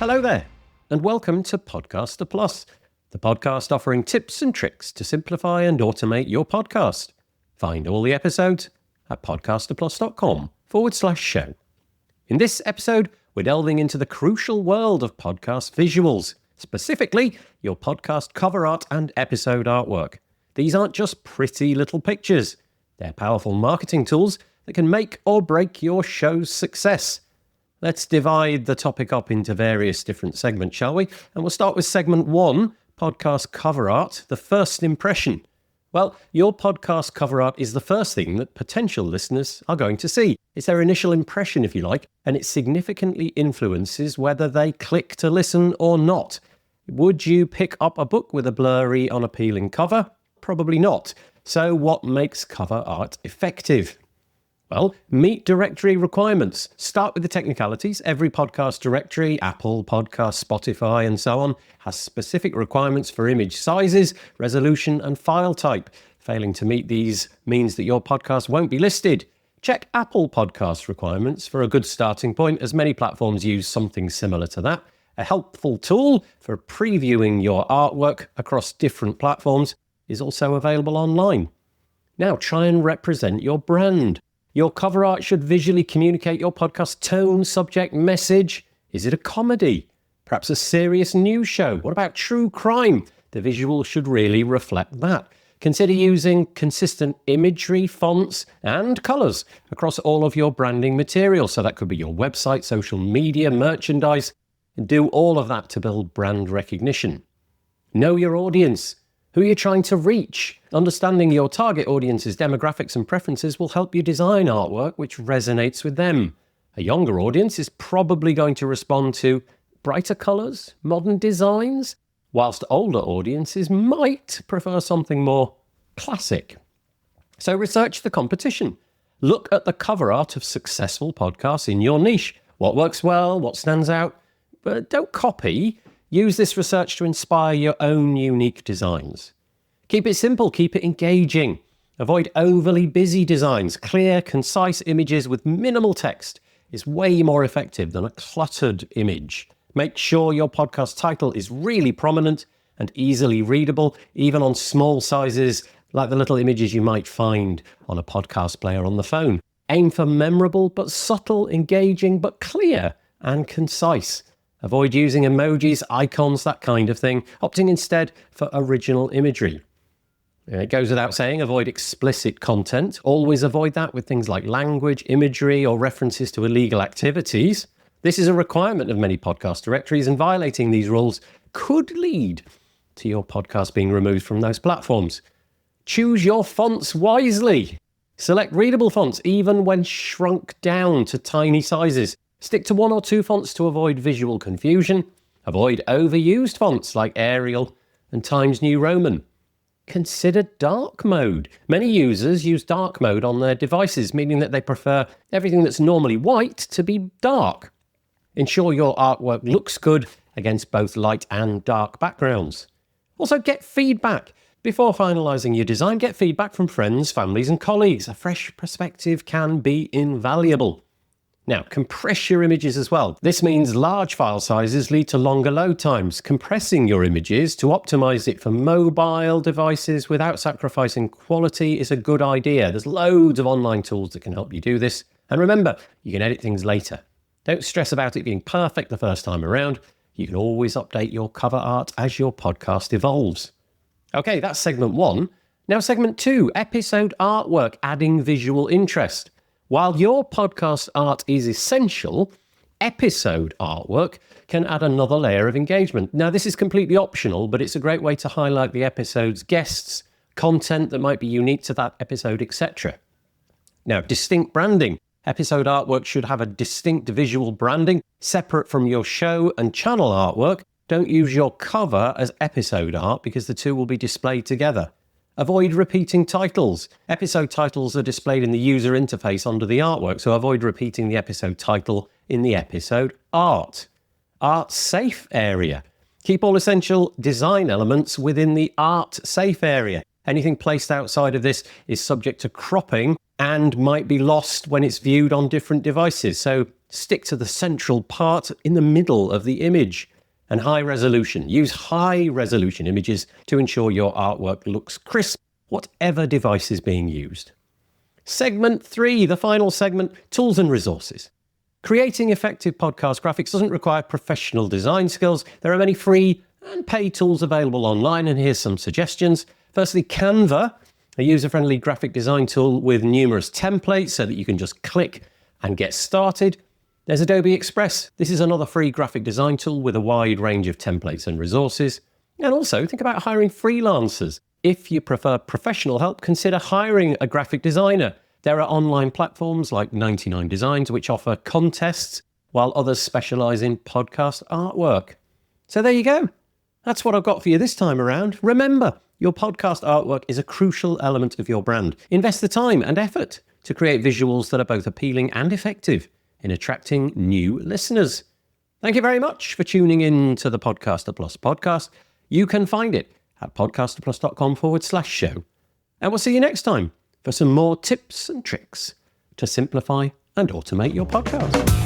Hello there, and welcome to Podcaster Plus, the podcast offering tips and tricks to simplify and automate your podcast. Find all the episodes at podcasterplus.com/show. In this episode, we're delving into the crucial world of podcast visuals, specifically your podcast cover art and episode artwork. These aren't just pretty little pictures. They're powerful marketing tools that can make or break your show's success. Let's divide the topic up into various different segments, shall we? And we'll start with segment 1, podcast cover art, the first impression. Well, your podcast cover art is the first thing that potential listeners are going to see. It's their initial impression, if you like, and it significantly influences whether they click to listen or not. Would you pick up a book with a blurry, unappealing cover? Probably not. So what makes cover art effective? Well, meet directory requirements. Start with the technicalities. Every podcast directory, Apple Podcasts, Spotify, and so on, has specific requirements for image sizes, resolution, and file type. Failing to meet these means that your podcast won't be listed. Check Apple Podcasts requirements for a good starting point, as many platforms use something similar to that. A helpful tool for previewing your artwork across different platforms is also available online. Now, try and represent your brand. Your cover art should visually communicate your podcast tone, subject, message. Is it a comedy? Perhaps a serious news show? What about true crime? The visual should really reflect that. Consider using consistent imagery, fonts, and colours across all of your branding material. So that could be your website, social media, merchandise. And do all of that to build brand recognition. Know your audience. Who are you trying to reach? Understanding your target audience's demographics and preferences will help you design artwork which resonates with them. A younger audience is probably going to respond to brighter colours, modern designs, whilst older audiences might prefer something more classic. So research the competition. Look at the cover art of successful podcasts in your niche. What works well, what stands out, but don't copy. Use this research to inspire your own unique designs. Keep it simple, keep it engaging. Avoid overly busy designs. Clear, concise images with minimal text is way more effective than a cluttered image. Make sure your podcast title is really prominent and easily readable, even on small sizes like the little images you might find on a podcast player on the phone. Aim for memorable but subtle, engaging but clear and concise. Avoid using emojis, icons, that kind of thing, opting instead for original imagery. It goes without saying, avoid explicit content. Always avoid that with things like language, imagery, or references to illegal activities. This is a requirement of many podcast directories, and violating these rules could lead to your podcast being removed from those platforms. Choose your fonts wisely. Select readable fonts, even when shrunk down to tiny sizes. Stick to 1 or 2 fonts to avoid visual confusion. Avoid overused fonts like Arial and Times New Roman. Consider dark mode. Many users use dark mode on their devices, meaning that they prefer everything that's normally white to be dark. Ensure your artwork looks good against both light and dark backgrounds. Also, get feedback. Before finalising your design, get feedback from friends, families and colleagues. A fresh perspective can be invaluable. Now, compress your images as well. This means large file sizes lead to longer load times. Compressing your images to optimize it for mobile devices without sacrificing quality is a good idea. There's loads of online tools that can help you do this. And remember, you can edit things later. Don't stress about it being perfect the first time around. You can always update your cover art as your podcast evolves. Okay, that's segment 1. Now segment 2, episode artwork, adding visual interest. While your podcast art is essential, episode artwork can add another layer of engagement. Now, this is completely optional, but it's a great way to highlight the episode's guests, content that might be unique to that episode, etc. Now, distinct branding. Episode artwork should have a distinct visual branding, separate from your show and channel artwork. Don't use your cover as episode art because the two will be displayed together. Avoid repeating titles. Episode titles are displayed in the user interface under the artwork, so avoid repeating the episode title in the episode art. Art safe area. Keep all essential design elements within the art safe area. Anything placed outside of this is subject to cropping and might be lost when it's viewed on different devices. So stick to the central part in the middle of the image. And high resolution. Use high resolution images to ensure your artwork looks crisp, whatever device is being used. Segment 3, the final segment, tools and resources. Creating effective podcast graphics doesn't require professional design skills. There are many free and paid tools available online, and here's some suggestions. Firstly, Canva, a user-friendly graphic design tool with numerous templates so that you can just click and get started. There's Adobe Express. This is another free graphic design tool with a wide range of templates and resources. And also think about hiring freelancers. If you prefer professional help, consider hiring a graphic designer. There are online platforms like 99 Designs which offer contests, while others specialize in podcast artwork. So there you go. That's what I've got for you this time around. Remember, your podcast artwork is a crucial element of your brand. Invest the time and effort to create visuals that are both appealing and effective in attracting new listeners. Thank you very much for tuning in to the Podcaster Plus podcast. You can find it at podcasterplus.com/show. And we'll see you next time for some more tips and tricks to simplify and automate your podcast.